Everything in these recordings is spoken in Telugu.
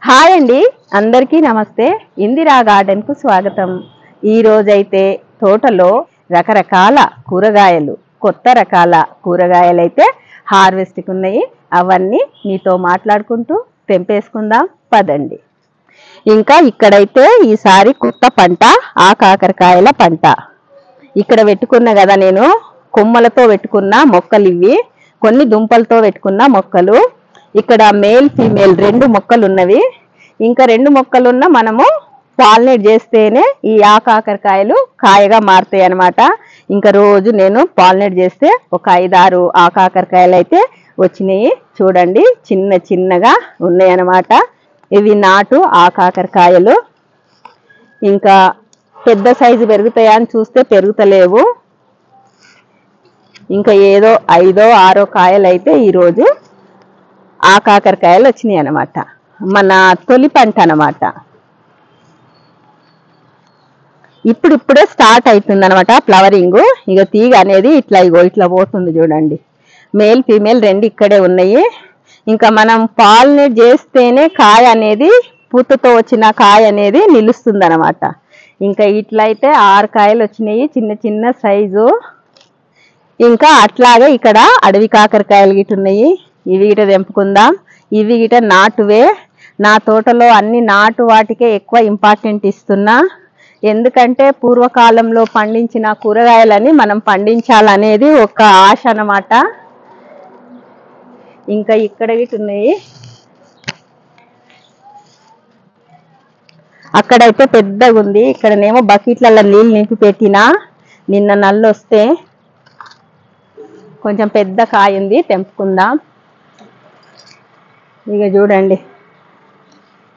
హాయ్ అండి, అందరికీ నమస్తే. ఇందిరా గార్డెన్ కు స్వాగతం. ఈ రోజైతే తోటలో రకరకాల కూరగాయలు, కొత్త రకాల కూరగాయలు అయితే హార్వెస్ట్కి ఉన్నాయి. అవన్నీ మీతో మాట్లాడుకుంటూ తెంపేసుకుందాం పదండి. ఇంకా ఇక్కడైతే ఈసారి కొత్త పంట కాకరకాయల పంట. ఇక్కడ పెట్టుకున్నా కదా నేను, కొమ్మలతో పెట్టుకున్న మొక్కలు ఇవి, కొన్ని దుంపలతో పెట్టుకున్న మొక్కలు. ఇక్కడ మేల్ ఫీమేల్ 2 మొక్కలు ఉన్నవి. ఇంకా 2 మొక్కలున్న మనము పాలినేట్ చేస్తేనే ఈ కాకరకాయలు కాయగా మారుతాయి అన్నమాట. ఇంకా రోజు నేను పాలినేట్ చేస్తే ఒక 5-6 కాకరకాయలు అయితే వచ్చినాయి. చూడండి, చిన్న చిన్నగా ఉన్నాయి అన్నమాట. ఇవి నాటు కాకరకాయలు. ఇంకా పెద్ద సైజు పెరుగుతాయా అని చూస్తే పెరుగుతలేవు. ఇంకా ఏదో 5-6 కాయలు అయితే ఈరోజు కాకరకాయలు వచ్చినాయి అన్నమాట. మన తొలి పంట అన్నమాట. ఇప్పుడిప్పుడే స్టార్ట్ అవుతుంది అనమాట ఫ్లవరింగ్. ఇక తీగ అనేది ఇట్లా పోతుంది చూడండి. మేల్ ఫీమేల్ 2 ఇక్కడే ఉన్నాయి. ఇంకా మనం పాలినేట్ చేస్తేనే కాయ అనేది, పూతతో వచ్చిన కాయ అనేది నిలుస్తుంది అనమాట. ఇంకా ఇట్లయితే 6 కాయలు వచ్చినాయి, చిన్న చిన్న సైజు. ఇంకా అట్లాగే ఇక్కడ అడవి కాకరకాయలు గిట ఉన్నాయి. ఇవి గిట తెంపుకుందాం. ఇవి గిట నాటువే. నా తోటలో అన్ని నాటు వాటికే ఎక్కువ ఇంపార్టెంట్ ఇస్తున్నా. ఎందుకంటే పూర్వకాలంలో పండించిన కూరగాయలని మనం పండించాలనేది ఒక ఆశ అన్నమాట. ఇంకా ఇక్కడ గిట ఉన్నాయి. అక్కడైతే పెద్దగా ఉంది. ఇక్కడనేమో బకెట్లలో నీళ్ళు నింపి పెట్టినా. నిన్న నల్లు వస్తే కొంచెం పెద్ద కాయ ఉంది, తెంపుకుందాం. ఇక చూడండి,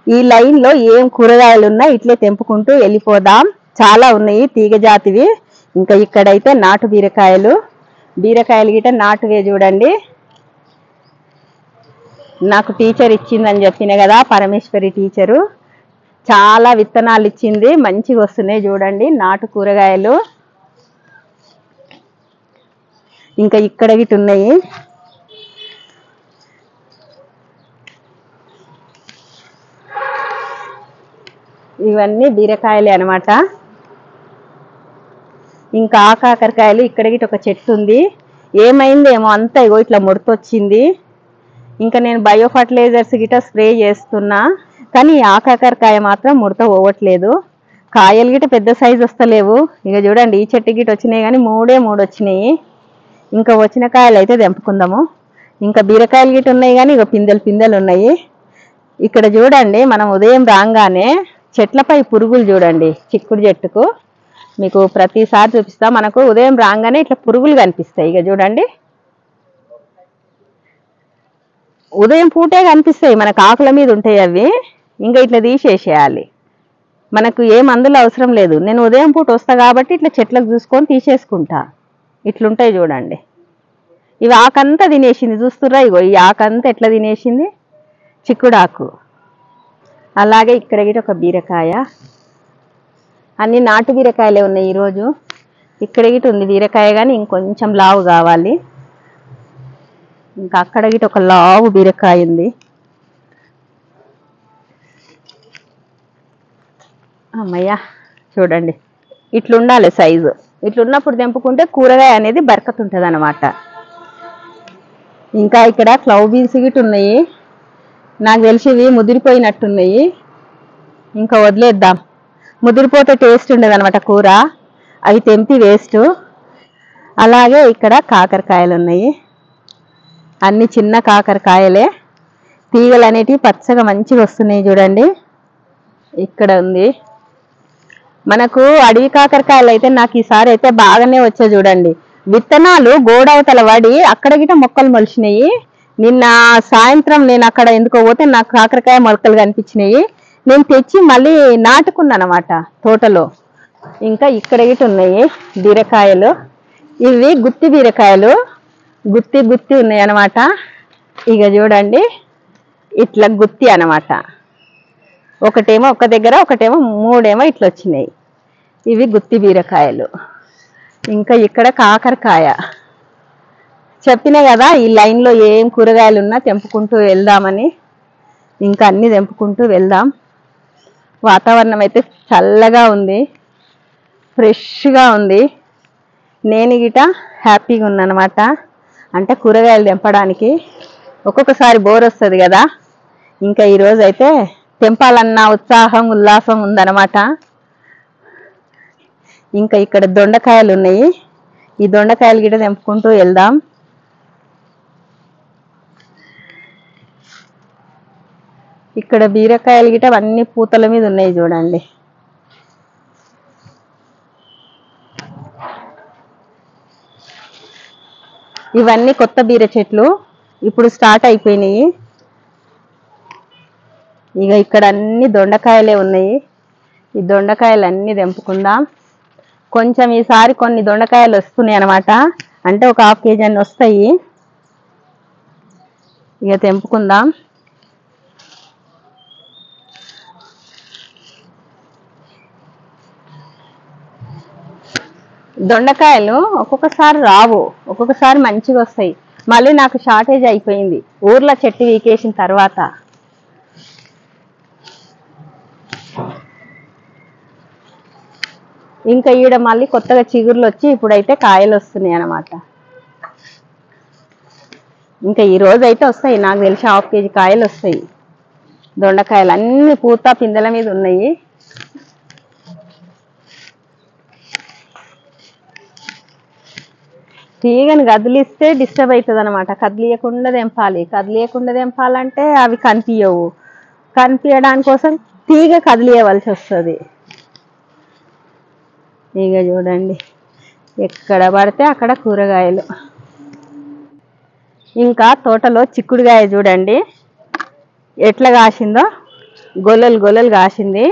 ఈ లైన్లో ఏం కూరగాయలు ఉన్నా ఇట్లే తెంపుకుంటూ వెళ్ళిపోదాం. చాలా ఉన్నాయి తీగ జాతివి. ఇంకా ఇక్కడైతే నాటు బీరకాయలు గిట నాటువే. చూడండి, నాకు టీచర్ ఇచ్చిందని చెప్పిన కదా, పరమేశ్వరి టీచరు. చాలా విత్తనాలు ఇచ్చింది, మంచిగా వస్తున్నాయి. చూడండి, నాటు కూరగాయలు. ఇంకా ఇక్కడ గిట ఉన్నాయి. ఇవన్నీ బీరకాయలే అనమాట. ఇంకా కాకరకాయలు ఇక్కడ గిట ఒక చెట్టు ఉంది. ఏమైందేమో అంతా ఇగో ఇట్లా ముడతొచ్చింది. ఇంకా నేను బయో ఫర్టిలైజర్స్ గిట స్ప్రే చేస్తున్నా, కానీ కాకరకాయ మాత్రం ముడత పోవట్లేదు. కాయలు గిట పెద్ద సైజు వస్తలేవు. ఇక చూడండి, ఈ చెట్టు గిట వచ్చినాయి కానీ 3 వచ్చినాయి. ఇంకా వచ్చిన కాయలు అయితే తెంపుకుందాము. ఇంకా బీరకాయలు గిట ఉన్నాయి కానీ ఇక పిందెలు ఉన్నాయి. ఇక్కడ చూడండి, మనం ఉదయం రాగానే చెట్లపై పురుగులు చూడండి. చిక్కుడు చెట్టుకు మీకు ప్రతిసారి చూపిస్తా. మనకు ఉదయం రాగానే ఇట్లా పురుగులు కనిపిస్తాయి. ఇక చూడండి, ఉదయం పూటే కనిపిస్తాయి. మనకు ఆకుల మీద ఉంటాయి అవి. ఇంకా ఇట్లా తీసేసేయాలి. మనకు ఏ మందులు అవసరం లేదు. నేను ఉదయం పూట వస్తా కాబట్టి ఇట్లా చెట్లకు చూసుకొని తీసేసుకుంటా. ఇట్లుంటాయి చూడండి. ఇవి ఆకంతా తినేసింది, చూస్తుర్రా? ఇగో ఈ ఆకంతా ఎట్లా తినేసింది, చిక్కుడాకు. అలాగే ఇక్కడ గిట ఒక బీరకాయ. అన్ని నాటు బీరకాయలే ఉన్నాయి ఈరోజు. ఇక్కడ గిట ఉంది బీరకాయ, కానీ ఇంకొంచెం లావు కావాలి. ఇంకా అక్కడ గిట ఒక లావు బీరకాయ ఉంది. అమ్మయ్య, చూడండి, ఇట్లుండాలి సైజు. ఇట్లున్నప్పుడు తెంపుకుంటే కూరగాయ అనేది బరకతుంటుంది అనమాట. ఇంకా ఇక్కడ క్లవ్ బీన్స్ గిట ఉన్నాయి. నాకు తెలిసి ఇవి ముదిరిపోయినట్టున్నాయి. ఇంకా వదిలేద్దాం, ముదిరిపోతే టేస్ట్ ఉండదు అనమాట కూర. అవి తెంపి వేస్ట్. అలాగే ఇక్కడ కాకరకాయలు ఉన్నాయి. అన్ని చిన్న కాకరకాయలే. తీగలు అనేటివి పచ్చగా మంచిగా వస్తున్నాయి చూడండి. ఇక్కడ ఉంది. మనకు అడవి కాకరకాయలు అయితే నాకు ఈసారి అయితే బాగానే వచ్చాయి చూడండి. విత్తనాలు గోడవతల పడి అక్కడ గిట మొక్కలు మొలిచినాయి. నిన్న సాయంత్రం నేను అక్కడ ఎందుకో పోతే నాకు కాకరకాయ మొలకలు కనిపించినాయి. నేను తెచ్చి మళ్ళీ నాటుకున్నాను అనమాట తోటలో. ఇంకా ఇక్కడ గిట ఉన్నాయి బీరకాయలు. ఇవి గుత్తి బీరకాయలు, గుత్తి ఉన్నాయి అనమాట. ఇక చూడండి, ఇట్లా గుత్తి అనమాట. ఒకటేమో ఒక దగ్గర, ఒకటేమో 3 ఇట్లా వచ్చినాయి. ఇవి గుత్తి బీరకాయలు. ఇంకా ఇక్కడ కాకరకాయ. చెప్పినా కదా, ఈ లైన్లో ఏం కూరగాయలు ఉన్నా తెంపుకుంటూ వెళ్దామని. ఇంకా అన్ని తెంపుకుంటూ వెళ్దాం. వాతావరణం అయితే చల్లగా ఉంది, ఫ్రెష్గా ఉంది. నేను గిట హ్యాపీగా ఉన్నానమాట. అంటే కూరగాయలు తెంపడానికి ఒక్కొక్కసారి బోర్ వస్తుంది కదా, ఇంకా ఈరోజు అయితే తెంపాలన్న ఉత్సాహం ఉల్లాసం ఉందన్నమాట. ఇంకా ఇక్కడ దొండకాయలు ఉన్నాయి, ఈ దొండకాయలు గిట తెంపుకుంటూ వెళ్దాం. ఇక్కడ బీరకాయలు గిట అన్ని పూతల మీద ఉన్నాయి చూడండి. ఇవన్నీ కొత్త బీర చెట్లు ఇప్పుడు స్టార్ట్ అయిపోయినాయి. ఇక ఇక్కడ అన్ని దొండకాయలే ఉన్నాయి. ఈ దొండకాయలు అన్నీ తెంపుకుందాం. కొంచెం ఈసారి కొన్ని దొండకాయలు వస్తున్నాయి అన్నమాట. అంటే ఒక 1/2 kg అన్ని వస్తాయి. ఇక తెంపుకుందాం. దొండకాయలు ఒక్కొక్కసారి రావు, ఒక్కొక్కసారి మంచిగా వస్తాయి. మళ్ళీ నాకు షార్టేజ్ అయిపోయింది ఊర్లో చెట్టు వీకేసిన తర్వాత. ఇంకా ఈడ మళ్ళీ కొత్తగా చిగుర్లు వచ్చి ఇప్పుడైతే కాయలు వస్తున్నాయి అన్నమాట. ఇంకా ఈ రోజు అయితే వస్తాయి, నాకు తెలిసి 1/2 kg కాయలు వస్తాయి. దొండకాయలు అన్ని పూత పిందెల మీద ఉన్నాయి. తీగని కదిలిస్తే డిస్టర్బ్ అవుతుంది అనమాట. కదిలియకుండా తెంపాలి. కదిలియకుండా తెంపాలంటే అవి కనిపించవు. కనిపించడానికి కోసం తీగ కదిలియవలసి వస్తుంది. ఇక చూడండి, ఎక్కడ పడితే అక్కడ కూరగాయలు. ఇంకా తోటలో చిక్కుడుగాయ చూడండి ఎట్లా కాసిందో, గొల్లలు గొల్లలు కాసింది.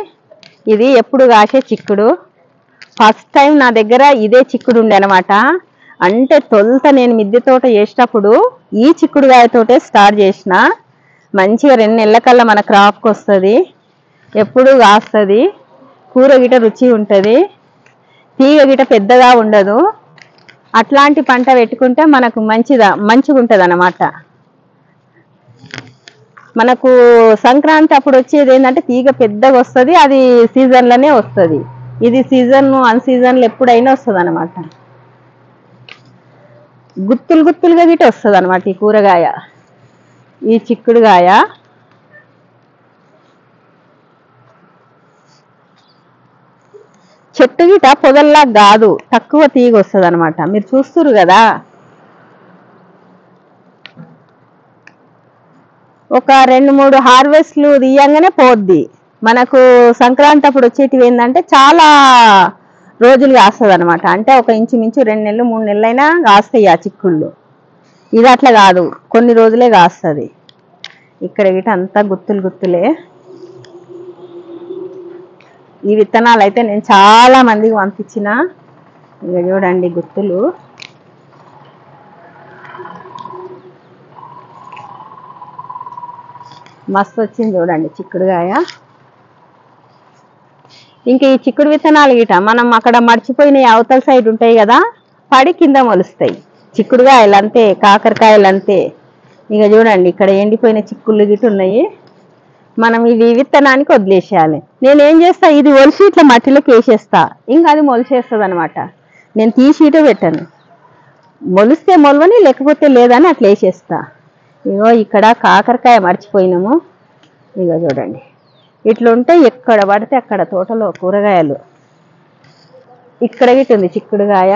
ఇది ఎప్పుడు కాసే చిక్కుడు. ఫస్ట్ టైం నా దగ్గర ఇదే చిక్కుడు ఉండే అనమాట. అంటే తొలుత నేను మిద్దె తోట చేసేటప్పుడు ఈ చిక్కుడుగాయతోటే స్టార్ట్ చేసిన. మంచిగా 2 నెలల కల్లా మన క్రాప్కి వస్తుంది, ఎప్పుడు కాస్తుంది. కూర గిట రుచి ఉంటుంది, తీగ గిట పెద్దగా ఉండదు. అట్లాంటి పంట పెట్టుకుంటే మనకు మంచిగా ఉంటుంది అన్నమాట. మనకు సంక్రాంతి అప్పుడు వచ్చేది ఏంటంటే తీగ పెద్దగా వస్తుంది, అది సీజన్లోనే వస్తుంది. ఇది సీజన్ అన్ సీజన్లో ఎప్పుడైనా వస్తుంది అనమాట. గుత్తులు గుత్తులుగా గిట వస్తుంది అనమాట ఈ కూరగాయ, ఈ చిక్కుడుగాయ. చెట్టు గిట పొదల్లా కాదు, తక్కువ తీగ వస్తుంది అనమాట. మీరు చూస్తున్నారు కదా, ఒక 2-3 హార్వెస్ట్లు తీయంగానే పోద్ది. మనకు సంక్రాంతి అప్పుడు వచ్చేటివి ఏంటంటే చాలా రోజులు కాస్తుంది అనమాట. అంటే ఒక ఇంచుమించు 2 నెలలు 3 నెలలైనా కాస్తాయి ఆ చిక్కుళ్ళు. ఇది అట్లా కాదు, కొన్ని రోజులే కాస్తుంది. ఇక్కడ గిట అంతా గుత్తులు గుత్తులే. ఈ విత్తనాలు అయితే నేను చాలా మందికి పంపించిన. ఇక చూడండి గుత్తులు. మస్తు వచ్చింది చూడండి చిక్కుడుగాయ. ఇంకా ఈ చిక్కుడు విత్తనాలు గిట మనం అక్కడ మర్చిపోయిన అవతల సైడ్ ఉంటాయి కదా, పడి కింద మొలుస్తాయి. చిక్కుడుగాయలు అంతే, కాకరకాయలు అంతే. ఇక చూడండి ఇక్కడ ఎండిపోయిన చిక్కుళ్ళు గిట ఉన్నాయి. మనం ఇవి విత్తనానికి వదిలేసేయాలి. నేనేం చేస్తా, ఇది ఒలిసి ఇట్లా మట్టిలోకి వేసేస్తా, ఇంకా అది మొలిసేస్తుంది అనమాట. నేను తీసి ఇటే పెట్టాను. మొలిస్తే మొలవని, లేకపోతే లేదని అట్లా వేసేస్తా. ఇగో ఇక్కడ కాకరకాయ మర్చిపోయినాము. ఇక చూడండి ఇట్లుంటే ఎక్కడ పడితే అక్కడ తోటలో కూరగాయలు. ఇక్కడ గిట్ట ఉంది చిక్కుడుగాయ.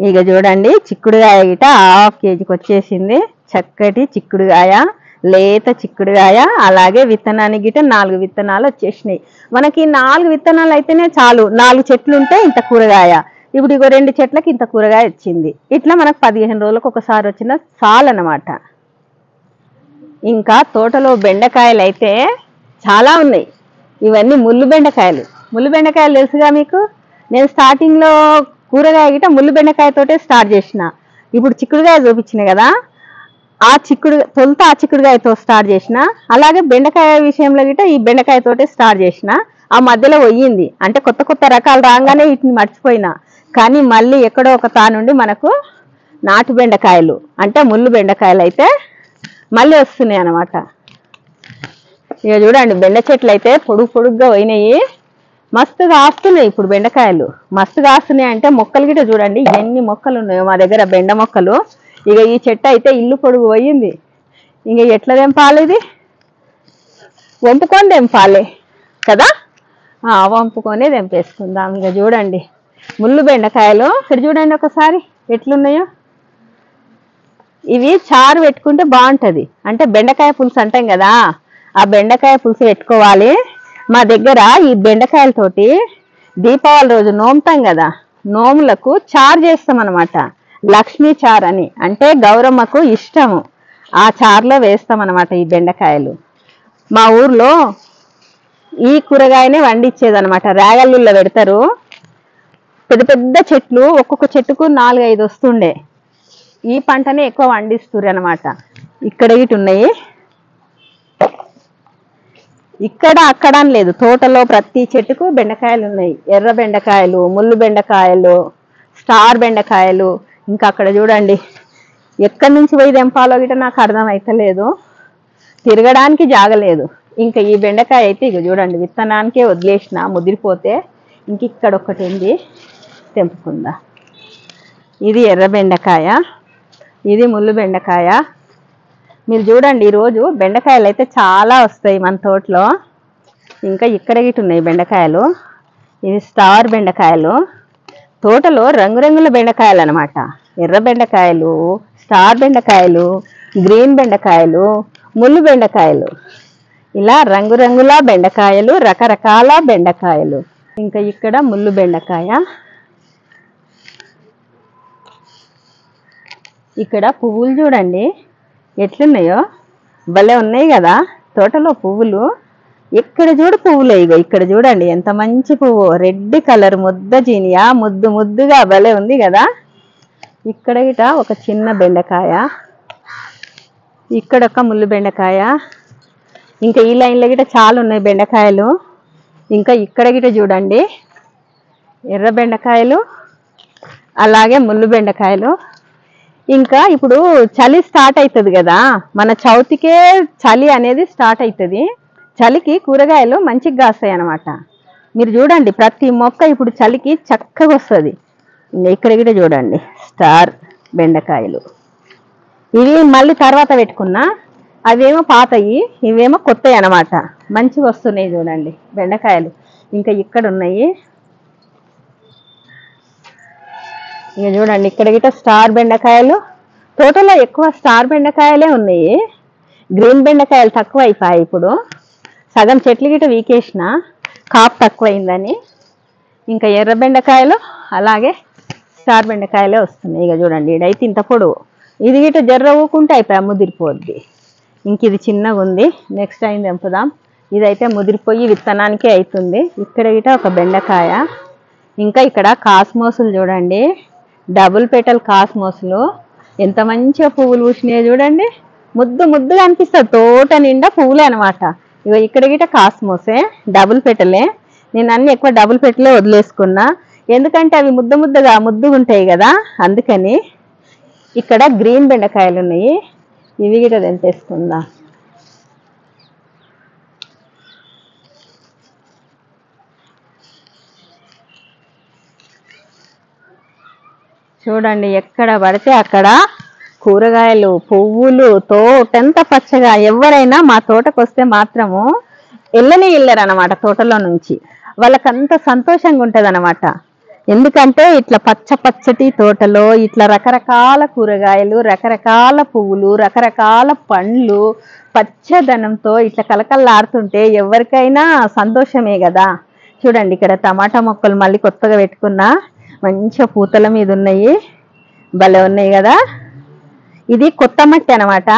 ఇక చూడండి చిక్కుడుగాయ గిట 1/2 kgకి వచ్చేసింది. చక్కటి చిక్కుడుగాయ, లేత చిక్కుడుగాయ. అలాగే విత్తనానికి గిట 4 విత్తనాలు వచ్చేసినాయి. మనకి 4 విత్తనాలు అయితేనే చాలు. 4 చెట్లు ఉంటే ఇంత కూరగాయ. ఇప్పుడు ఇగో 2 చెట్లకి ఇంత కూరగాయ వచ్చింది. ఇట్లా మనకు 15 రోజులకు ఒకసారి వచ్చిన చాలు అన్నమాట. ఇంకా తోటలో బెండకాయలు అయితే చాలా ఉన్నాయి. ఇవన్నీ ముళ్ళు బెండకాయలు. ముళ్ళు బెండకాయలు తెలుసుగా మీకు. నేను స్టార్టింగ్లో కూరగాయ గిట ముళ్ళు బెండకాయతోటే స్టార్ట్ చేసిన. ఇప్పుడు చిక్కుడుగాయ చూపించిన కదా, తొలుత ఆ చిక్కుడుగాయతో స్టార్ట్ చేసిన. అలాగే బెండకాయ విషయంలో గిట ఈ బెండకాయతోటే స్టార్ట్ చేసిన. ఆ మధ్యలో పోయింది. అంటే కొత్త కొత్త రకాలు రాగానే వీటిని మర్చిపోయినా. కానీ మళ్ళీ ఎక్కడో ఒక తానుండి మనకు నాటు బెండకాయలు అంటే ముళ్ళు బెండకాయలు అయితే మళ్ళీ వస్తున్నాయి అన్నమాట. ఇక చూడండి బెండ చెట్లు అయితే పొడుగ్గా పోయినాయి, మస్తు కాస్తున్నాయి. ఇప్పుడు బెండకాయలు మస్తు కాస్తున్నాయి అంటే మొక్కలు గిట్ట చూడండి ఎన్ని మొక్కలు ఉన్నాయో మా దగ్గర బెండ మొక్కలు. ఇక ఈ చెట్టు అయితే ఇల్లు పొడుగు పోయింది, ఇంక ఎట్లా తెంపాలి? ఇది వంపుకొని తెంపాలి కదా, వంపుకొని తెంపేసుకుందాం. ఇక చూడండి ముళ్ళు బెండకాయలు ఇక్కడ చూడండి ఒకసారి ఎట్లున్నాయో. ఇవి చారు పెట్టుకుంటే బాగుంటుంది, అంటే బెండకాయ పులుసు అంటాం కదా, ఆ బెండకాయ పులుసు పెట్టుకోవాలి. మా దగ్గర ఈ బెండకాయలతోటి దీపావళి రోజు నోముతాం కదా, నోములకు చారు చేస్తాం అనమాట. లక్ష్మీ చారు అని, అంటే గౌరమ్మకు ఇష్టము, ఆ చారులో వేస్తాం అనమాట ఈ బెండకాయలు. మా ఊర్లో ఈ కూరగాయనే వండిచ్చేదనమాట, రేగళ్ళుల్లో పెడతారు. పెద్ద పెద్ద చెట్లు, ఒక్కొక్క చెట్టుకు 4-5 వస్తుండే. ఈ పంటనే ఎక్కువ వండిస్తారు అనమాట. ఇక్కడ ఇటు ఉన్నాయి, ఇక్కడ అక్కడ అని లేదు, తోటలో ప్రతి చెట్టుకు బెండకాయలు ఉన్నాయి. ఎర్ర బెండకాయలు, ముళ్ళు బెండకాయలు, స్టార్ బెండకాయలు. ఇంకా అక్కడ చూడండి ఎక్కడి నుంచి పోయి తెంపాలో గిట్ట నాకు అర్థం అయితలేదు, తిరగడానికి జాగలేదు. ఇంకా ఈ బెండకాయ అయితే ఇక చూడండి విత్తనానికే వదిలేసిన, ముదిరిపోతే. ఇంక ఇక్కడ ఒకటి ఉంది, తెంపుకుందా. ఇది ఎర్ర బెండకాయ, ఇది ముళ్ళు బెండకాయ. మీరు చూడండి ఈరోజు బెండకాయలు అయితే చాలా వస్తాయి మన తోటలో. ఇంకా ఇక్కడ గిట్ట ఉన్నాయి బెండకాయలు, ఇది స్టార్ బెండకాయలు. తోటలో రంగురంగుల బెండకాయలు అనమాట, ఎర్ర బెండకాయలు, స్టార్ బెండకాయలు, గ్రీన్ బెండకాయలు, ముళ్ళు బెండకాయలు, ఇలా రంగురంగుల బెండకాయలు, రకరకాల బెండకాయలు. ఇంకా ఇక్కడ ముళ్ళు బెండకాయ. ఇక్కడ పువ్వులు చూడండి ఎట్లున్నాయో, భలే ఉన్నాయి కదా తోటలో పువ్వులు. ఇక్కడ చూడు పువ్వులు, ఇగో ఇక్కడ చూడండి ఎంత మంచి పువ్వు, రెడ్ కలర్ ముద్ద జీనియా, ముద్దుగా భలే ఉంది కదా. ఇక్కడ గిట ఒక చిన్న బెండకాయ, ఇక్కడ ఒక ముళ్ళు బెండకాయ. ఇంకా ఈ లైన్లో గిట చాలా ఉన్నాయి బెండకాయలు. ఇంకా ఇక్కడ గిట చూడండి ఎర్ర బెండకాయలు, అలాగే ముళ్ళు బెండకాయలు. ఇంకా ఇప్పుడు చలి స్టార్ట్ అవుతుంది కదా, మన చవితికే చలి అనేది స్టార్ట్ అవుతుంది. చలికి కూరగాయలు మంచిగా కాస్తాయి అన్నమాట. మీరు చూడండి ప్రతి మొక్క ఇప్పుడు చలికి చక్కగా వస్తుంది. ఇక్కడ గిట చూడండి స్టార్ బెండకాయలు, ఇవి మళ్ళీ తర్వాత పెట్టుకున్నా, అవేమో పాతయి, ఇవేమో కొత్తవి అన్నమాట. మంచిగా వస్తున్నాయి చూడండి బెండకాయలు. ఇంకా ఇక్కడ ఉన్నాయి, ఇక చూడండి ఇక్కడ గిట స్టార్ బెండకాయలు. తోటలో ఎక్కువ స్టార్ బెండకాయలే ఉన్నాయి, గ్రీన్ బెండకాయలు తక్కువ అయిపోయాయి. ఇప్పుడు సగం చెట్లు గిట వీకేసిన, కాపు తక్కువైందని. ఇంకా ఎర్ర బెండకాయలు అలాగే స్టార్ బెండకాయలే వస్తున్నాయి. ఇక చూడండి ఇదైతే ఇంత పొడవు, ఇది గిట జర్ర ఊకుంటే అయిపోయా ముదిరిపోద్ది. ఇంక ఇది చిన్నగా ఉంది, నెక్స్ట్ టైం తెంపుదాం. ఇదైతే ముదిరిపోయి విత్తనానికే అవుతుంది. ఇక్కడ గిట ఒక బెండకాయ. ఇంకా ఇక్కడ కాస్మోసులు చూడండి, డబుల్ పెటల్ కాస్మోసులు, ఎంత మంచిగా పువ్వులు పూసినాయో చూడండి, ముద్దుగా అనిపిస్తుంది. తోట నిండా పువ్వులే అనమాట. ఇక ఇక్కడ గిట కాస్మోసే, డబుల్ పెటలే. నేను అన్ని ఎక్కువ డబుల్ పెటలే వదిలేసుకున్నా, ఎందుకంటే అవి ముద్దుగా ఉంటాయి కదా, అందుకని. ఇక్కడ గ్రీన్ బెండకాయలు ఉన్నాయి, ఇవి గిట తెంపేసుకుందా. చూడండి ఎక్కడ పడితే అక్కడ కూరగాయలు, పువ్వులు, తోటంతా పచ్చగా. ఎవరైనా మా తోటకు వస్తే మాత్రము వెళ్ళరు అనమాట తోటలో నుంచి. వాళ్ళకంత సంతోషంగా ఉంటుంది అనమాట. ఎందుకంటే ఇట్లా పచ్చటి తోటలో ఇట్లా రకరకాల కూరగాయలు, రకరకాల పువ్వులు, రకరకాల పండ్లు పచ్చదనంతో ఇట్లా కలకల్లాడుతుంటే ఎవరికైనా సంతోషమే కదా. చూడండి ఇక్కడ టమాటా మొక్కలు మళ్ళీ కొత్తగా పెట్టుకున్నా, మంచిగా పూతల మీద ఉన్నాయి, భలే ఉన్నాయి కదా. ఇది కొత్త మట్టి అనమాట.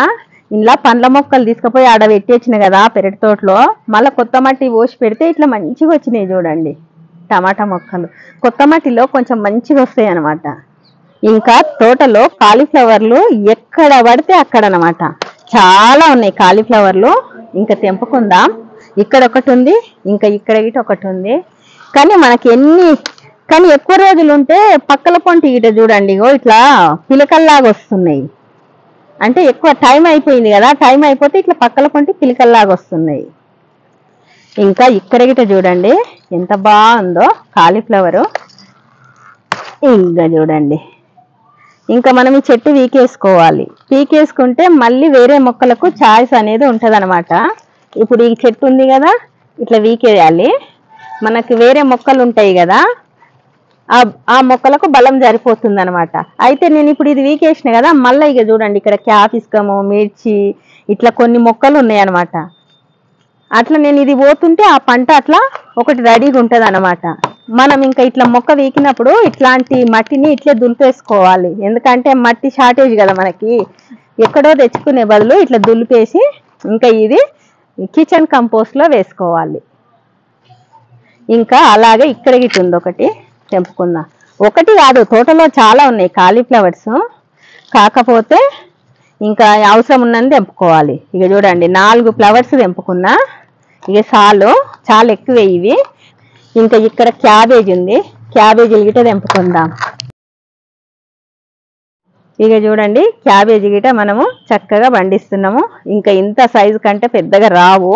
ఇలా పండ్ల మొక్కలు తీసుకుపోయి ఆడ పెట్టేసిన కదా పెరటి తోటలో, మళ్ళీ కొత్త మట్టి పోసి పెడితే ఇట్లా మంచిగా వచ్చినాయి చూడండి టమాటా మొక్కలు. కొత్త మట్టిలో కొంచెం మంచిగా వస్తాయి అనమాట. ఇంకా తోటలో కాలీఫ్లవర్లు ఎక్కడ పడితే అక్కడ అనమాట, చాలా ఉన్నాయి కాలీఫ్లవర్లు. ఇంకా తెంపుకుందాం. ఇక్కడ ఒకటి ఉంది, ఇంకా ఇక్కడ గిట ఒకటి ఉంది. కానీ మనకి ఎన్ని కానీ ఎక్కువ రోజులు ఉంటే పక్కల పొంటి ఇట చూడండి ఇగో ఇట్లా పిలకల్లాగా వస్తున్నాయి. అంటే ఎక్కువ టైం అయిపోయింది కదా, టైం అయిపోతే ఇట్లా పక్కల పొంటి పిలకల్లాగా వస్తున్నాయి. ఇంకా ఇక్కడ గిట చూడండి ఎంత బాగుందో కాలీఫ్లవరు. ఇంకా చూడండి, ఇంకా మనం ఈ చెట్టు పీకేసుకోవాలి. పీకేసుకుంటే మళ్ళీ వేరే మొక్కలకు ఛాయిస్ అనేది ఉంటది అనమాట. ఇప్పుడు ఈ చెట్టు ఉంది కదా, ఇట్లా వీకేయాలి. మనకి వేరే మొక్కలు ఉంటాయి కదా, ఆ మొక్కలకు బలం సరిపోతుంది అనమాట. అయితే నేను ఇప్పుడు ఇది వీకేసిన కదా, మళ్ళీ ఇక చూడండి ఇక్కడ క్యాప్సికము, మిర్చి ఇట్లా కొన్ని మొక్కలు ఉన్నాయి అనమాట. అట్లా నేను ఇది పోతుంటే ఆ పంట అట్లా ఒకటి రెడీగా ఉంటది అనమాట. మనం ఇంకా ఇట్లా మొక్క వీకినప్పుడు ఇట్లాంటి మట్టిని ఇట్లే దులిపేసుకోవాలి. ఎందుకంటే మట్టి షార్టేజ్ కదా మనకి, ఎక్కడో తెచ్చుకునే బదులు ఇట్లా దులిపేసి ఇంకా ఇది కిచెన్ కంపోస్ట్ లో వేసుకోవాలి. ఇంకా అలాగే ఇక్కడ గిట్ట ఉంది ఒకటి, తెంపుకున్నా. ఒకటి కాదు, తోటలో చాలా ఉన్నాయి కాలీఫ్లవర్స్. కాకపోతే ఇంకా అవసరం ఉన్నది తెంపుకోవాలి. ఇక చూడండి 4 ఫ్లవర్స్ తెంపుకున్నా. ఇక చాలా ఎక్కువే ఇవి. ఇంకా ఇక్కడ క్యాబేజ్ ఉంది, క్యాబేజీలు గిట తెంపుకుందాం. ఇక చూడండి క్యాబేజీ గిట మనము చక్కగా పండిస్తున్నాము. ఇంకా ఇంత సైజు కంటే పెద్దగా రావు,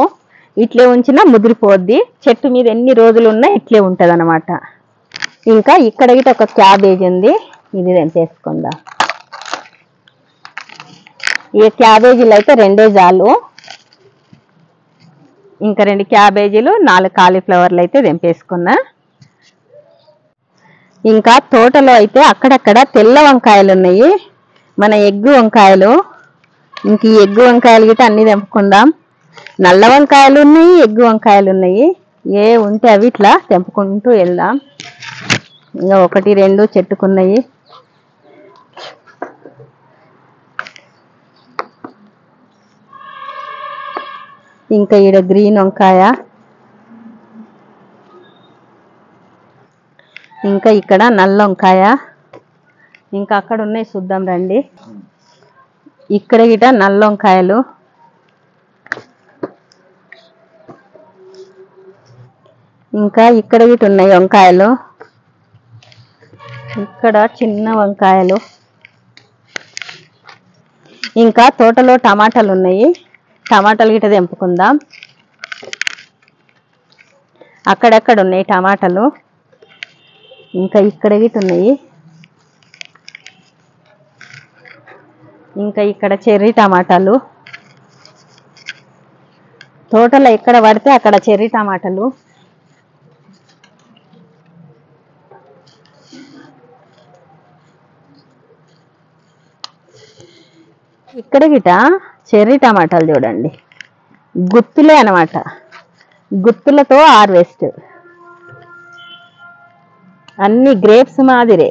ఇట్లే ఉంచినా ముదిరిపోద్ది. చెట్టు మీద ఎన్ని రోజులు ఉన్నా ఇట్లే ఉంటది అనమాట. ఇంకా ఇక్కడ గిట ఒక క్యాబేజ్ ఉంది, ఇది తెంపేసుకుందాం. ఈ క్యాబేజీలు అయితే 2 చాలు. ఇంకా 2 క్యాబేజీలు, 4 కాలీఫ్లవర్లు అయితే తెంపేసుకున్నా. ఇంకా తోటలో అయితే అక్కడక్కడ తెల్ల వంకాయలు ఉన్నాయి, మన ఎగ్గు వంకాయలు. ఇంక ఈ ఎగ్గు వంకాయలు గిట అన్ని తెంపుకుందాం. నల్ల వంకాయలు ఉన్నాయి, ఎగ్గు వంకాయలు ఉన్నాయి. ఏ ఉంటే అవి ఇట్లా తెంపుకుంటూ వెళ్దాం. ఇంకా 1, 2 చెట్టుకున్నాయి. ఇంకా ఈడ గ్రీన్ వంకాయ. ఇంకా ఇక్కడ నల్ల వంకాయ. ఇంకా అక్కడ ఉన్నాయి, చూద్దాం రండి. ఇక్కడ గిట నల్ల వంకాయలు. ఇంకా ఇక్కడ గిట ఉన్నాయి వంకాయలు. ఇక్కడ చిన్న వంకాయలు. ఇంకా తోటలో టమాటాలు ఉన్నాయి, టమాటాలు గిట తెంపుకుందాం. అక్కడక్కడ ఉన్నాయి టమాటాలు. ఇంకా ఇక్కడ గిట ఉన్నాయి. ఇంకా ఇక్కడ చెర్రీ టమాటాలు. తోటలో ఎక్కడ పడితే అక్కడ చెర్రీ టమాటాలు. ఇక్కడ గిట చెర్రీ టమాటాలు చూడండి, గుత్తులే అనమాట. గుత్తులతో హార్వెస్ట్, అన్ని గ్రేప్స్ మాదిరే.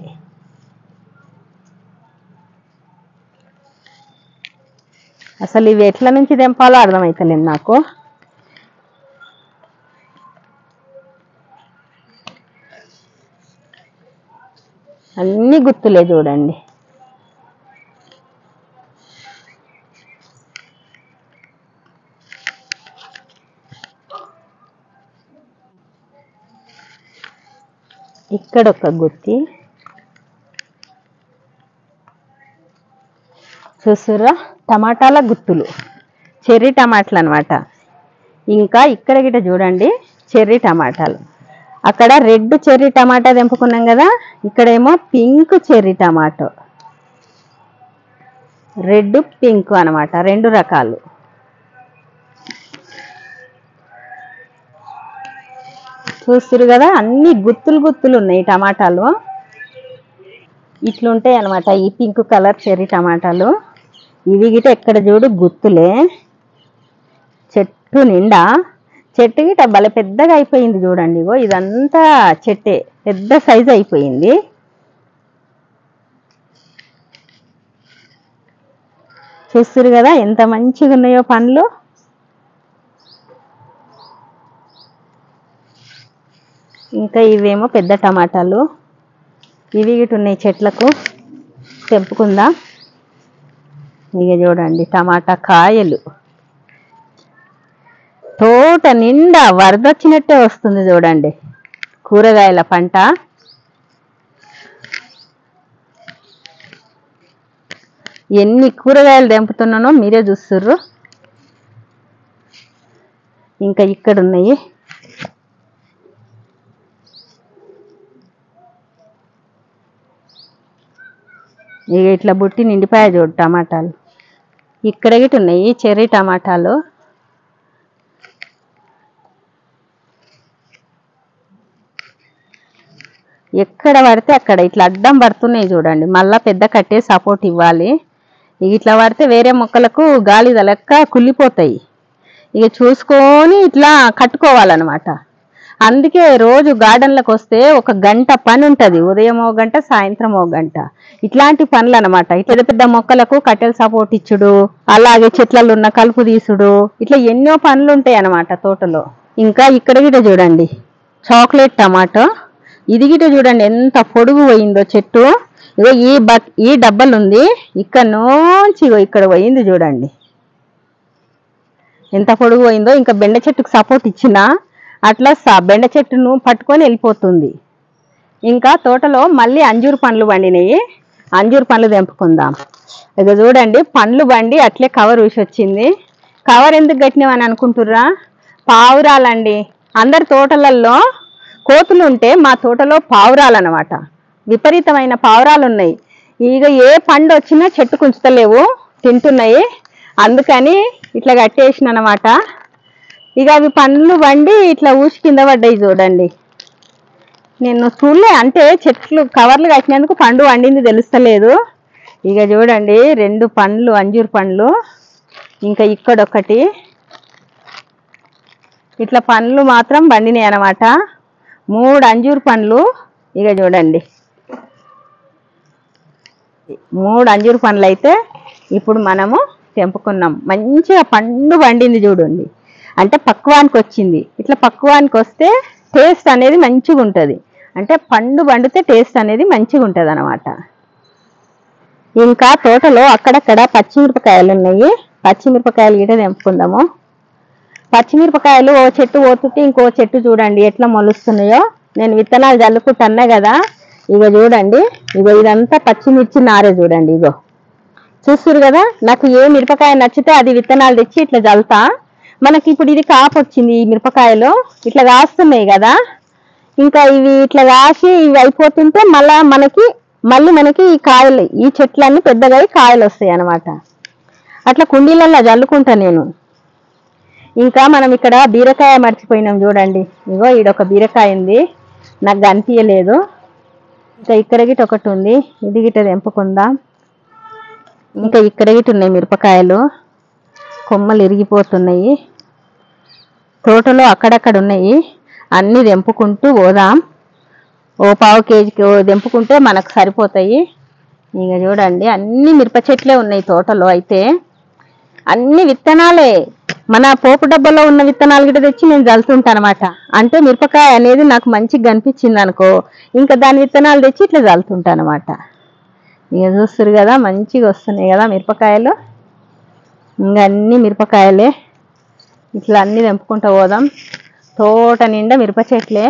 అసలు ఇవి ఎట్ల నుంచి తెంపాలో అర్థమవుతలేదు నాకు. అన్ని గుత్తులే చూడండి. ఇక్కడ ఒక గుత్తి చూసురా, టమాటాల గుత్తులు, చెర్రీ టమాటాలు అనమాట. ఇంకా ఇక్కడ గిట చూడండి చెర్రీ టమాటాలు. అక్కడ రెడ్ చెర్రీ టమాటా తెంపుకున్నాం కదా, ఇక్కడేమో pink cherry tomato. Red pink అనమాట, 2 రకాలు. చూస్తురు కదా, అన్ని గుత్తులు గుత్తులు ఉన్నాయి టమాటాలు. ఇట్లుంటాయి అనమాట ఈ పింక్ కలర్ చెర్రీ టమాటాలు. ఇవి గిట ఎక్కడ చూడు గుత్తులే, చెట్టు నిండా. చెట్టు గిట భలే పెద్దగా అయిపోయింది చూడండి. ఇగో ఇదంతా చెట్టే, పెద్ద సైజు అయిపోయింది. చూస్తురు కదా ఎంత మంచిగా ఉన్నాయో పండ్లు. ఇంకా ఇవేమో పెద్ద టమాటాలు, ఇవి గిట ఉన్నాయి చెట్లకు, తెంపుకుందాం. ఇక చూడండి టమాటా కాయలు, తోట నిండా వరదొచ్చినట్టే వస్తుంది చూడండి కూరగాయల పంట. ఎన్ని కూరగాయలు తెంపుతున్నానో మీరే చూస్తుర్రు. ఇంకా ఇక్కడ ఉన్నాయి. ఇక ఇట్లా బుట్టి నిండిపాయ చూడు టమాటాలు. ఇక్కడ గిట్ ఉన్నాయి చెర్రీ టమాటాలు. ఎక్కడ పడితే అక్కడ ఇట్లా అడ్డం పడుతున్నాయి చూడండి. మళ్ళా పెద్ద కట్టే సపోర్ట్ ఇవ్వాలి. ఇక ఇట్లా పడితే వేరే మొక్కలకు గాలి తలక్క కుళ్ళిపోతాయి. ఇక చూసుకొని ఇట్లా కట్టుకోవాలన్నమాట. అందుకే రోజు గార్డెన్లకు వస్తే ఒక గంట పని ఉంటుంది. ఉదయం ఒక గంట, సాయంత్రం ఒక గంట. ఇట్లాంటి పనులు అనమాట. పెద్ద పెద్ద మొక్కలకు కట్టెలు సపోర్ట్ ఇచ్చుడు, అలాగే చెట్లలో ఉన్న కలుపు తీసుడు, ఇట్లా ఎన్నో పనులు ఉంటాయి అన్నమాట తోటలో. ఇంకా ఇక్కడ గిట చూడండి చాక్లెట్ టమాటో. ఇది గిట చూడండి ఎంత పొడుగు పోయిందో చెట్టు. ఇగో ఈ డబ్బలు ఉంది, ఇక్కడ నుంచి ఇక్కడ పోయింది చూడండి ఎంత పొడుగు పోయిందో. ఇంకా బెండ చెట్టుకు సపోర్ట్ ఇచ్చినా అట్లా బెండ చెట్టును పట్టుకొని వెళ్ళిపోతుంది. ఇంకా తోటలో మళ్ళీ అంజూరు పండ్లు పండినాయి. అంజూరు పండ్లు తెంపుకుందాం. ఇక చూడండి పండ్లు బండి అట్లే కవర్ ఊసి వచ్చింది. కవర్ ఎందుకు కట్టినామని అనుకుంటుర్రా? పావురాలండి. అందరి తోటలలో కోతులు ఉంటే మా తోటలో పావురాలు అనమాట. విపరీతమైన పావురాలు ఉన్నాయి. ఇక ఏ పండు వచ్చినా చెట్టు కుంచుతలేవు, తింటున్నాయి. అందుకని ఇట్లా కట్టేసిన అనమాట. ఇక అవి పండ్లు బండి ఇట్లా ఊసి కింద పడ్డాయి చూడండి. నేను చూడలే, అంటే చెట్లు కవర్లు కట్టినందుకు పండు వండింది తెలుస్తలేదు. ఇక చూడండి 2 పండ్లు అంజూరు పండ్లు. ఇంకా ఇక్కడొకటి. ఇట్లా పండ్లు మాత్రం బండినాయి అనమాట. 3 అంజూరు పండ్లు. ఇక చూడండి 3 అంజూరు పండ్లు అయితే ఇప్పుడు మనము తెంపుకున్నాం. మంచిగా పండు పండింది చూడండి. అంటే పక్వానికి వచ్చింది. ఇట్లా పక్వానికి వస్తే టేస్ట్ అనేది మంచిగా ఉంటుంది. అంటే పండు పండితే టేస్ట్ అనేది మంచిగా ఉంటుంది అన్నమాట. ఇంకా తోటలో అక్కడక్కడ పచ్చిమిరపకాయలు ఉన్నాయి. పచ్చిమిరపకాయలు గిట తెంపుకుందాము. పచ్చిమిరపకాయలు ఓ చెట్టు పోతుంటే ఇంకో చెట్టు చూడండి ఎట్లా మొలుస్తున్నాయో. నేను విత్తనాలు జల్లుకుంటున్నా కదా. ఇగో చూడండి, ఇగో ఇదంతా పచ్చిమిర్చి నారే చూడండి. ఇగో చూస్తురు కదా. నాకు ఏ మిరపకాయ నచ్చితే అది విత్తనాలు తెచ్చి ఇట్లా జల్లుతా. మనకి ఇప్పుడు ఇది కాపు వచ్చింది. ఈ మిరపకాయలు ఇట్లా కాస్తున్నాయి కదా. ఇంకా ఇవి ఇట్లా కాసి ఇవి అయిపోతుంటే మళ్ళీ మనకి ఈ కాయలు, ఈ చెట్లన్నీ పెద్దగా కాయలు వస్తాయి అన్నమాట. అట్లా కుండీలలో జల్లుకుంటా నేను. ఇంకా మనం ఇక్కడ బీరకాయ మర్చిపోయినాం చూడండి. ఇగో ఈడొక బీరకాయ ఉంది, నాకు కనిపించలేదు. ఇంకా ఇక్కడ గిట ఒకటి ఉంది, ఇది గిట తెంపుకుందాం. ఇంకా ఇక్కడ గిట ఉన్నాయి మిరపకాయలు, కొమ్మలు ఇరిగిపోతున్నాయి. తోటలో అక్కడక్కడ ఉన్నాయి. అన్నీ తెంపుకుంటూ పోదాం. ఓ పావు కేజీకి తెంపుకుంటే మనకు సరిపోతాయి. ఇక చూడండి అన్ని మిరప చెట్లే ఉన్నాయి తోటలో. అయితే అన్ని విత్తనాలే. మన పోపు డబ్బాలో ఉన్న విత్తనాలు గిట తెచ్చి నేను జల్లుతుంటాను అనమాట. అంటే మిరపకాయ అనేది నాకు మంచిగా కనిపించింది అనుకో, ఇంకా దాని విత్తనాలు తెచ్చి ఇట్లా జల్లుతుంటాను అనమాట. ఇక చూస్తారు కదా మంచిగా వస్తున్నాయి కదా మిరపకాయలు. ఇంకా అన్ని మిరపకాయలే. ఇట్లా అన్నీ తెంపుకుంటూ పోదాం. తోట నిండా మిరప చెట్లే.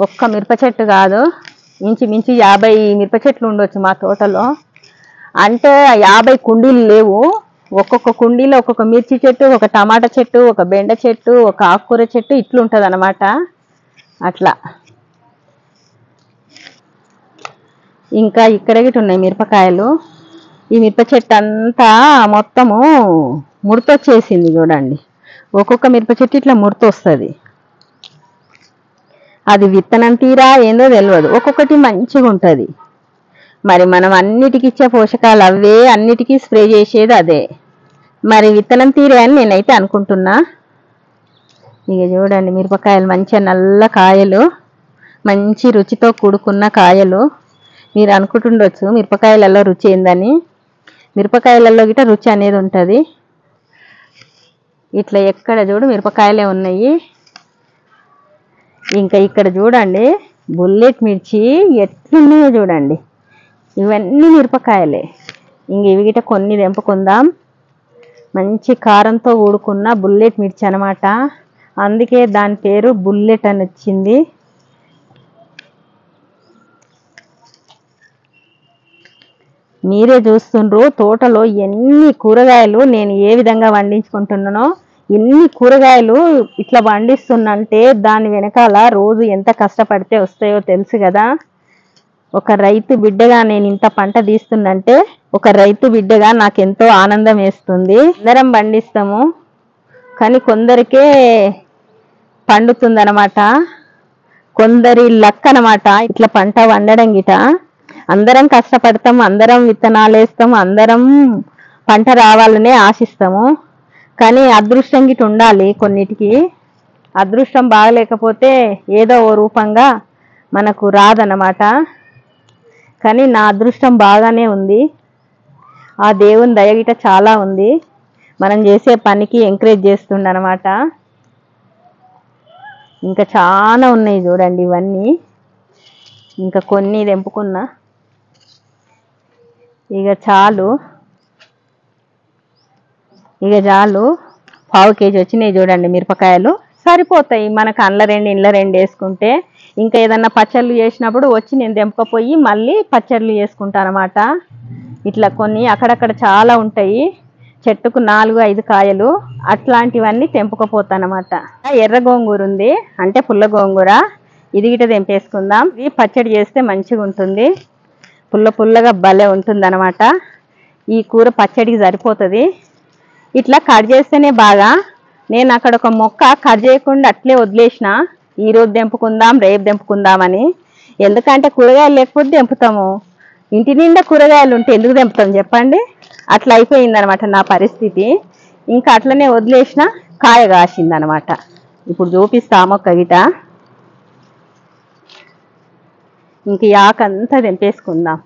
ఒక్క మిరప చెట్టు కాదు, మించి 50 మిరప చెట్లు ఉండొచ్చు మా తోటలో. అంటే 50 కుండీలు లేవు. ఒక్కొక్క కుండీలో ఒక్కొక్క మిర్చి చెట్టు, ఒక టమాటా చెట్టు, ఒక బెండ చెట్టు, ఒక ఆకుకూర చెట్టు ఇట్లుంటుంది అన్నమాట. అట్లా ఇంకా ఇక్కడ గిట ఉన్నాయి మిరపకాయలు. ఈ మిరప చెట్టు అంతా మొత్తము ముడతొచ్చేసింది చూడండి. ఒక్కొక్క మిరప చెట్టు ఇట్లా ముడతొస్తుంది. అది విత్తనం తీరా ఏందో తెలియదు. ఒక్కొక్కటి మంచిగా ఉంటుంది. మరి మనం అన్నిటికి ఇచ్చే పోషకాలు అవే, అన్నిటికీ స్ప్రే చేసేది అదే. మరి విత్తనం తీరే అని నేనైతే అనుకుంటున్నా. ఇక చూడండి మిరపకాయలు మంచిగా నల్ల కాయలు, మంచి రుచితో కూడుకున్న కాయలు. మీరు అనుకుంటుండొచ్చు మిరపకాయలలో రుచి ఏందని. మిరపకాయలలో గిట రుచి అనేది ఉంటుంది. ఇట్లా ఎక్కడ చూడు మిరపకాయలే ఉన్నాయి. ఇంకా ఇక్కడ చూడండి బుల్లెట్ మిర్చి ఎట్లున్నాయో చూడండి. ఇవన్నీ మిరపకాయలే. ఇంక ఇవి గిట కొన్ని తెంపుకుందాం. మంచి కారంతో కూడుకున్న బుల్లెట్ మిర్చి అనమాట. అందుకే దాని పేరు బుల్లెట్ అని వచ్చింది. మీరే చూస్తుండ్రు తోటలో ఎన్ని కూరగాయలు నేను ఏ విధంగా పండించుకుంటున్నానో. ఎన్ని కూరగాయలు ఇట్లా పండిస్తున్నంటే దాని వెనకాల రోజు ఎంత కష్టపడితే వస్తాయో తెలుసు కదా. ఒక రైతు బిడ్డగా నేను ఇంత పంట తీస్తుందంటే ఒక రైతు బిడ్డగా నాకెంతో ఆనందం వేస్తుంది. అందరం పండిస్తాము కానీ కొందరికే పండుతుందన్నమాట, కొందరి లక్ అన్నమాట ఇట్లా పంట వండడం గిట. అందరం కష్టపడతాం, అందరం విత్తనాలు వేస్తాం, అందరం పంట రావాలనే ఆశిస్తాము. కానీ అదృష్టం గిట ఉండాలి కొన్నిటికి. అదృష్టం బాగలేకపోతే ఏదో ఓ రూపంగా మనకు రాదన్నమాట. కానీ నా అదృష్టం బాగానే ఉంది, ఆ దేవుని దయగిట చాలా ఉంది. మనం చేసే పనికి ఎంకరేజ్ చేస్తుండనమాట. ఇంకా చాలా ఉన్నాయి చూడండి ఇవన్నీ. ఇంకా కొన్ని తెంపుకున్నా, ఇక చాలు పావు కేజీ వచ్చినాయి చూడండి మిరపకాయలు. సరిపోతాయి మనకు అండ్ల రెండు ఇండ్ల రెండు వేసుకుంటే. ఇంకా ఏదన్నా పచ్చళ్ళు చేసినప్పుడు వచ్చి నేను తెంపకపోయి మళ్ళీ పచ్చళ్ళు చేసుకుంటాను అనమాట. ఇట్లా కొన్ని అక్కడక్కడ చాలా ఉంటాయి, చెట్టుకు 4-5 కాయలు, అట్లాంటివన్నీ తెంపుకపోతానమాట. ఎర్ర గోంగూర ఉంది అంటే పుల్ల గోంగూర, ఇది గిట తెంపేసుకుందాం. ఇది పచ్చడి చేస్తే మంచిగా ఉంటుంది, పుల్ల పుల్లగా భలే ఉంటుంది అనమాట. ఈ కూర పచ్చడికి సరిపోతుంది. ఇట్లా కట్ చేస్తేనే బాగా. నేను అక్కడ ఒక మొక్క కట్ చేయకుండా అట్లే వదిలేసిన, ఈరోజు తెంపుకుందాం రేపు తెంపుకుందామని. ఎందుకంటే కూరగాయలు లేకపోతే తెంపుతాము, ఇంటి నిండా కూరగాయలు ఉంటే ఎందుకు తెంపుతాం చెప్పండి. అట్లా అయిపోయిందనమాట నా పరిస్థితి. ఇంకా అట్లనే వదిలేసిన, కాయ కాసిందనమాట. ఇప్పుడు చూపిస్తా మొక్క గిట. ఇంక ఈ ఆకంతా తెంపేసుకుందాం,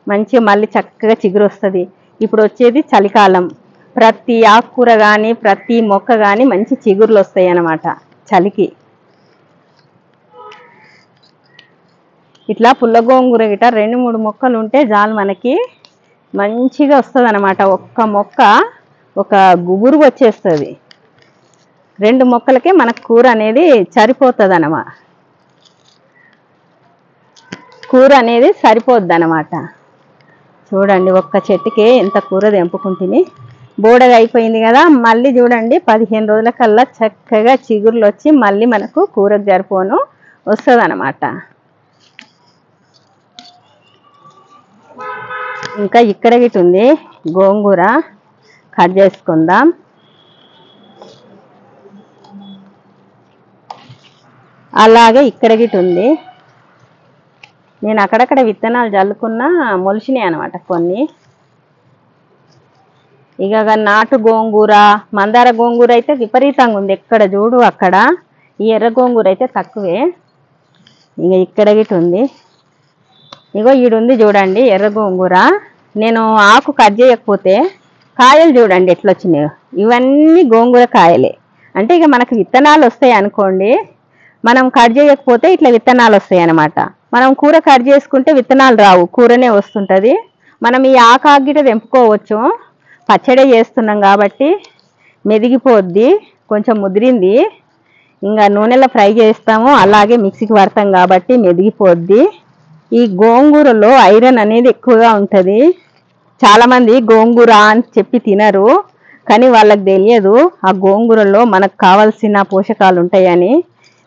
మంచిగా మళ్ళీ చక్కగా చిగురు వస్తుంది. ఇప్పుడు వచ్చేది చలికాలం, ప్రతి ఆకుకూర కానీ ప్రతి మొక్క కానీ మంచి చిగుర్లు వస్తాయి అన్నమాట చలికి. ఇట్లా పుల్ల గోంగూర గిట 2-3 మొక్కలు ఉంటే చాలు మనకి మంచిగా వస్తుంది అనమాట. ఒక్క మొక్క ఒక గుబురు వచ్చేస్తుంది, 2 మొక్కలకే మనకు కూర అనేది సరిపోతుంది అన్నమాట. కూర అనేది సరిపోద్ది అనమాట. చూడండి ఒక్క చెట్టుకే ఎంత కూర తెంపుకుంటుంది. బోడగా అయిపోయింది కదా, మళ్ళీ చూడండి 15 రోజుల కల్లా చక్కగా చిగుర్లు వచ్చి మళ్ళీ మనకు కూరకు సరిపోను వస్తుంది అనమాట. ఇంకా ఇక్కడ గిట్ ఉంది గోంగూర, కట్ చేసుకుందాం. అలాగే ఇక్కడ గిట్ ఉంది. నేను అక్కడక్కడ విత్తనాలు జల్లుకున్నా, మొలిచినాయి అనమాట కొన్ని. ఇక నాటు గోంగూర, మందార గోంగూర అయితే విపరీతంగా ఉంది, ఎక్కడ చూడు అక్కడ. ఈ ఎర్ర గోంగూర అయితే తక్కువే. ఇక ఇక్కడ గిట్ ఉంది, ఇగో ఈడుంది చూడండి ఎర్ర గోంగూర. నేను ఆకు కట్ చేయకపోతే కాయలు చూడండి ఎట్లా వచ్చినాయో. ఇవన్నీ గోంగూర కాయలే. అంటే ఇక మనకు విత్తనాలు వస్తాయి అనుకోండి, మనం కట్ చేయకపోతే ఇట్లా విత్తనాలు వస్తాయి అన్నమాట. మనం కూర కట్ చేసుకుంటే విత్తనాలు రావు, కూరనే వస్తుంటుంది. మనం ఈ ఆకు గిట తెంపుకోవచ్చు, పచ్చడి చేస్తున్నాం కాబట్టి మెదిగిపోద్ది, కొంచెం ముదిరింది. ఇంకా నూనెలో ఫ్రై చేస్తాము, అలాగే మిక్సీకి పడతాం కాబట్టి మెదిగిపోద్ది. ఈ గోంగూరలో ఐరన్ అనేది ఎక్కువగా ఉంటుంది. చాలామంది గోంగూర అని చెప్పి తినరు, కానీ వాళ్ళకి తెలియదు ఆ గోంగూరలో మనకు కావాల్సిన పోషకాలు ఉంటాయని.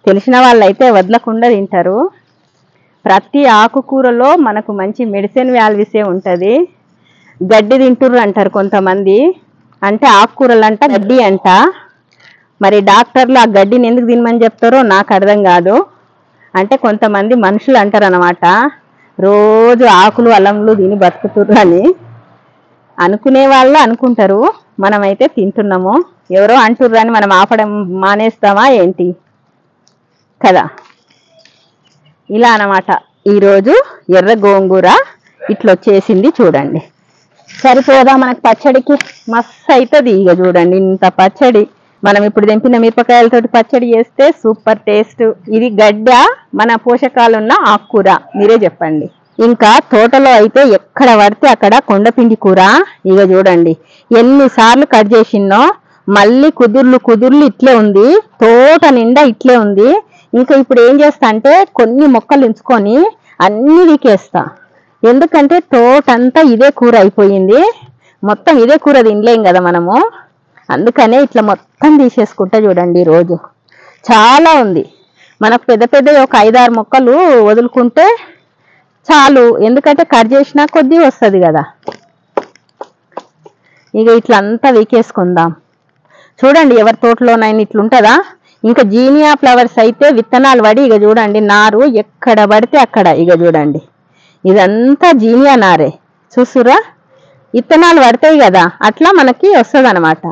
తెలిసిన వాళ్ళైతే వదలకుండా తింటారు. ప్రతి ఆకుకూరలో మనకు మంచి మెడిసిన్ వాల్యూసే ఉంటుంది. గడ్డి తింటుర్రు అంటారు కొంతమంది, అంటే ఆకుకూరలు అంట గడ్డి అంట. మరి డాక్టర్లు ఆ గడ్డిని ఎందుకు తినమని చెప్తారో నాకు అర్థం కాదు. అంటే కొంతమంది మనుషులు అంటారు అన్నమాట, రోజు ఆకులు అల్లంలు తిని బతుకుతుర్రు అని. అనుకునే వాళ్ళు అనుకుంటారు, మనమైతే తింటున్నాము. ఎవరో అంటుర్రు అని మనం ఆపడం మానేస్తామా ఏంటి కదా. ఇలా అన్నమాట ఈరోజు ఎర్ర గోంగూర ఇట్లొచ్చేసింది చూడండి. సరిపోదా మనకు పచ్చడికి? మస్తు అవుతుంది. ఇక చూడండి ఇంత పచ్చడి. మనం ఇప్పుడు తెంపిన మిరపకాయలతోటి పచ్చడి చేస్తే సూపర్ టేస్ట్. ఇది గడ్డ, మన పోషకాలున్న ఆకుకూర, మీరే చెప్పండి. ఇంకా తోటలో అయితే ఎక్కడ పడితే అక్కడ కొండపిండి కూర. ఇక చూడండి ఎన్నిసార్లు కట్ చేసినో, మళ్ళీ కుదుర్లు ఇట్లే ఉంది, తోట నిండా ఇట్లే ఉంది. ఇంకా ఇప్పుడు ఏం చేస్తా అంటే కొన్ని మొక్కలు ఉంచుకొని అన్ని వీకేస్తా. ఎందుకంటే తోటంతా ఇదే కూర అయిపోయింది, మొత్తం ఇదే కూర తినలేం కదా మనము, అందుకనే ఇట్లా మొత్తం తీసేసుకుంటా చూడండి. రోజు చాలా ఉంది, మనకు పెద్ద పెద్ద ఒక 5-6 మొక్కలు వదులుకుంటే చాలు, ఎందుకంటే కట్ చేసినా కొద్దీ వస్తుంది కదా. ఇక ఇట్లా అంతా వీకేసుకుందాం. చూడండి ఎవరి తోటలోనైనా ఇట్లుంటుందా. ఇంకా జీనియా ఫ్లవర్స్ అయితే విత్తనాలు పడి ఇక చూడండి నారు ఎక్కడ పడితే అక్కడ. ఇక చూడండి ఇదంతా జీనియా నారే, చూస్తురా విత్తనాలు పడతాయి కదా, అట్లా మనకి వస్తుంది అనమాట.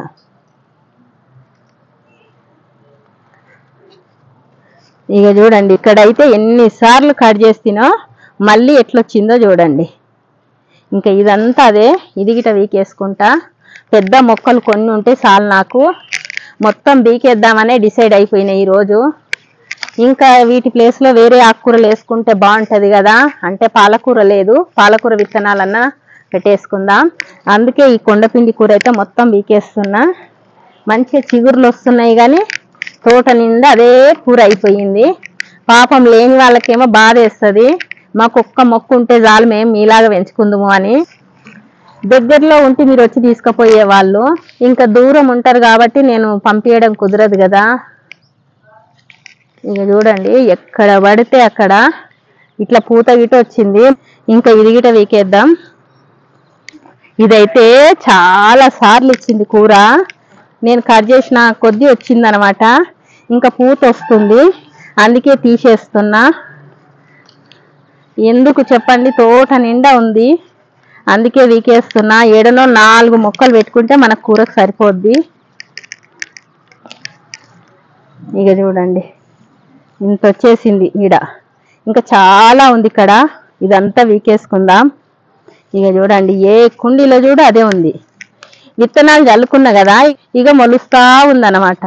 ఇక చూడండి ఇక్కడైతే ఎన్నిసార్లు కట్ చేసినో మళ్ళీ ఎట్లొచ్చిందో చూడండి. ఇంకా ఇదంతా అదే, ఇది గిట వీకేసుకుంటా. పెద్ద మొక్కలు కొన్ని ఉంటే చాలు నాకు, మొత్తం బీకేద్దామనే డిసైడ్ అయిపోయినాయి ఈరోజు. ఇంకా వీటి ప్లేస్లో వేరే ఆకుకూరలు వేసుకుంటే బాగుంటుంది కదా, అంటే పాలకూర లేదు, పాలకూర విత్తనాలన్నా పెట్టేసుకుందాం. అందుకే ఈ కొండపిండి కూర అయితే మొత్తం బీకేస్తున్నా. మంచిగా చిగురులు వస్తున్నాయి కానీ తోట నిండా అదే కూర అయిపోయింది. పాపం లేని వాళ్ళకేమో బాధ వేస్తుంది, మాకు ఒక్క మొక్క ఉంటే చాలు మేము మీలాగా పెంచుకుందాము అని. దగ్గరలో ఉంటే మీరు వచ్చి తీసుకుపోయే వాళ్ళు, ఇంకా దూరం ఉంటారు కాబట్టి నేను పంపించడం కుదరదు కదా. ఇక చూడండి ఎక్కడ పడితే అక్కడ ఇట్లా పూత గిట వచ్చింది. ఇంకా ఇది గిట వీకేద్దాం. ఇదైతే చాలా సార్లు ఇచ్చింది కూర, నేను కట్ చేసిన కొద్దీ వచ్చిందనమాట. ఇంకా పూత వస్తుంది, అందుకే తీసేస్తున్నా. ఎందుకు చెప్పండి, తోట నిండా ఉంది, అందుకే వీకేస్తున్నా. ఏడనో 4 మొక్కలు పెట్టుకుంటే మనకు కూరకు సరిపోద్ది. ఇక చూడండి ఇంత వచ్చేసింది ఈడ, ఇంకా చాలా ఉంది ఇక్కడ, ఇదంతా వీకేసుకుందాం. ఇక చూడండి ఏ కుండీలో చూడు అదే ఉంది. విత్తనాలు చల్లుకున్నా కదా, ఇక మొలుస్తా ఉందన్నమాట.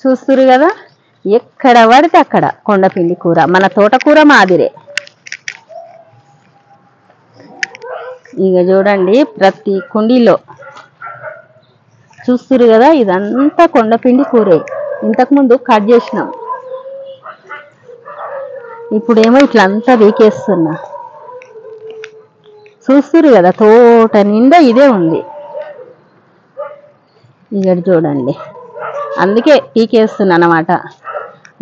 చూస్తురు కదా, ఎక్కడ పడితే అక్కడ కొండపిండి కూర, మన తోటకూర మాదిరే. ఇక చూడండి ప్రతి కుండీలో చూస్తురు కదా, ఇదంతా కొండపిండి కూరే. ఇంతకుముందు కట్ చేసినాం, ఇప్పుడేమో ఇట్లా అంతా వీకేస్తున్నా. చూస్తురు కదా తోట నిండా ఇదే ఉంది. ఇక్కడ చూడండి అందుకే పీకేస్తున్నా అన్నమాట.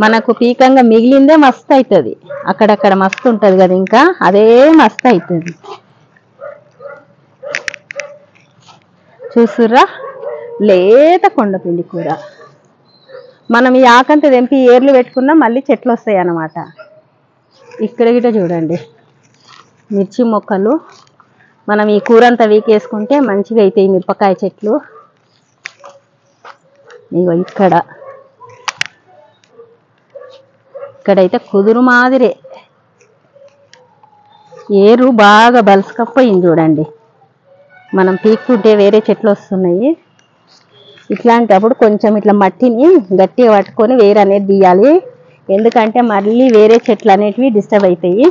మనకు పీకంగా మిగిలిందే మస్తు అవుతుంది, అక్కడక్కడ మస్తు ఉంటుంది కదా, ఇంకా అదే మస్తు అవుతుంది. చూస్తుర్రా లేత కొండపిండి కూర. మనం ఈ ఆకంత తెంపి ఏర్లు పెట్టుకున్నా మళ్ళీ చెట్లు వస్తాయి అన్నమాట. ఇక్కడ గిట చూడండి మిర్చి మొక్కలు, మనం ఈ కూర అంతా వీకేసుకుంటే మంచిగా అవుతాయి మిరపకాయ చెట్లు. ఇగో ఇక్కడైతే కుదురు మాదిరే, ఏరు బాగా బలుసుకపోయింది చూడండి. మనం పీక్కుంటే వేరే చెట్లు వస్తున్నాయి. ఇట్లాంటప్పుడు కొంచెం ఇట్లా మట్టిని గట్టిగా పట్టుకొని వేరు అనేది తీయాలి, ఎందుకంటే మళ్ళీ వేరే చెట్లు అనేటివి డిస్టర్బ్ అవుతాయి.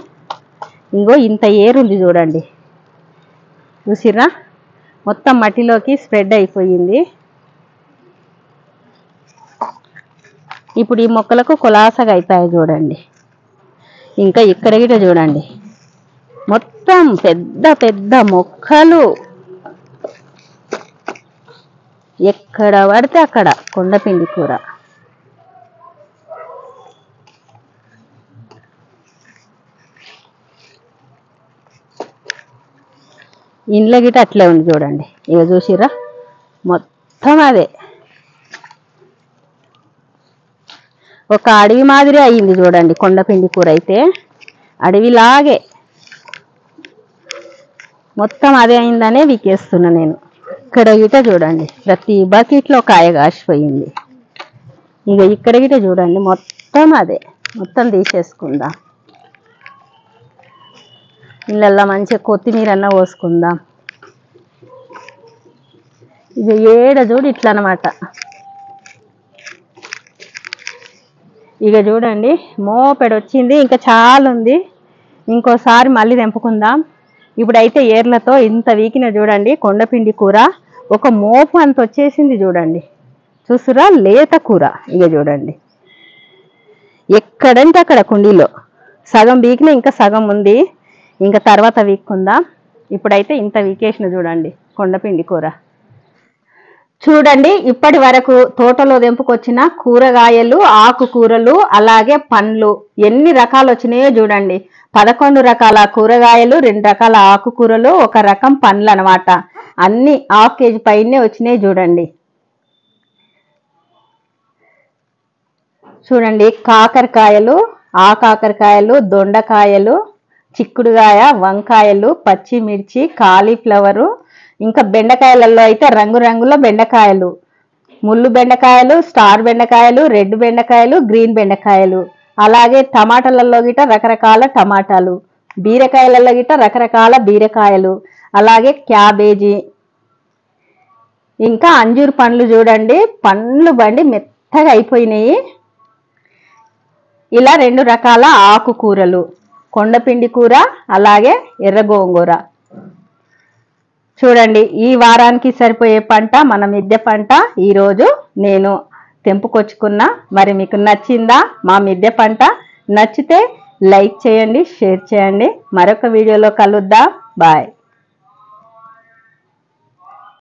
ఇంకో ఇంత ఏరు ఉంది చూడండి, చూసిర్రా మొత్తం మట్టిలోకి స్ప్రెడ్ అయిపోయింది. ఇప్పుడు ఈ మొక్కలకు కులాసగా అయిపోయాయి చూడండి. ఇంకా ఇక్కడ గిట చూడండి మొత్తం పెద్ద పెద్ద మొక్కలు, ఎక్కడ పడితే అక్కడ కొండపిండి కూర. ఇండ్ల గిట అట్లే ఉంది చూడండి. ఇక చూసిర్రా మొత్తం అదే ఒక అడవి మాదిరి అయ్యింది చూడండి. కొండపిండి కూర అయితే అడవిలాగే మొత్తం అదే అయిందనే వీకేస్తున్నా నేను. ఇక్కడ గిట చూడండి ప్రతి బకెట్లో కాయ కాసిపోయింది. ఇక ఇక్కడ గిట చూడండి మొత్తం అదే, మొత్తం తీసేసుకుందాం. ఇళ్ళల్లో మంచిగా కొత్తిమీర అన్న పోసుకుందాం. ఇక ఏడ చూడు ఇట్లా అనమాట. ఇక చూడండి మోపెడు వచ్చింది, ఇంకా చాలా ఉంది, ఇంకోసారి మళ్ళీ తెంపుకుందాం. ఇప్పుడైతే ఏర్లతో ఇంత వీకిన చూడండి కొండపిండి కూర ఒక మోపు అంత వచ్చేసింది చూడండి. చూస్తురా లేత కూర. ఇక చూడండి ఎక్కడంటే అక్కడ కుండీలో సగం వీకిన, ఇంకా సగం ఉంది. ఇంకా తర్వాత వీక్కుందాం. ఇప్పుడైతే ఇంత వీకేసిన చూడండి కొండపిండి కూర. చూడండి ఇప్పటి వరకు తోటలో తెంపుకొచ్చిన కూరగాయలు, ఆకుకూరలు, అలాగే పండ్లు ఎన్ని రకాలు వచ్చినాయో చూడండి. 11 రకాల కూరగాయలు, 2 రకాల ఆకుకూరలు, 1 రకం పండ్లు అనమాట. అన్ని ½ కేజీ పైనే వచ్చినాయి చూడండి. చూడండి కాకరకాయలు, కాకరకాయలు, దొండకాయలు, చిక్కుడుగాయ, వంకాయలు, పచ్చిమిర్చి, కాలీఫ్లవరు, ఇంకా బెండకాయలలో అయితే రంగురంగుల బెండకాయలు, ముళ్ళు బెండకాయలు, స్టార్ బెండకాయలు, రెడ్ బెండకాయలు, గ్రీన్ బెండకాయలు, అలాగే టమాటాలలో గిట రకరకాల టమాటాలు, బీరకాయలలో గిట రకరకాల బీరకాయలు, అలాగే క్యాబేజీ, ఇంకా అంజూరు పండ్లు చూడండి పండ్లు బండి మెత్తగా అయిపోయినాయి. ఇలా 2 రకాల ఆకుకూరలు, కొండపిండి కూర, అలాగే ఎర్ర గోంగూర. చూడండి ఈ వారానికి సరిపోయే పంట మన మిద్దె పంట ఈరోజు నేను తెంపుకొచ్చుకున్నా. మరి మీకు నచ్చిందా మా మిద్దె పంట? నచ్చితే లైక్ చేయండి, షేర్ చేయండి. మరొక వీడియోలో కలుద్దాం. బాయ్.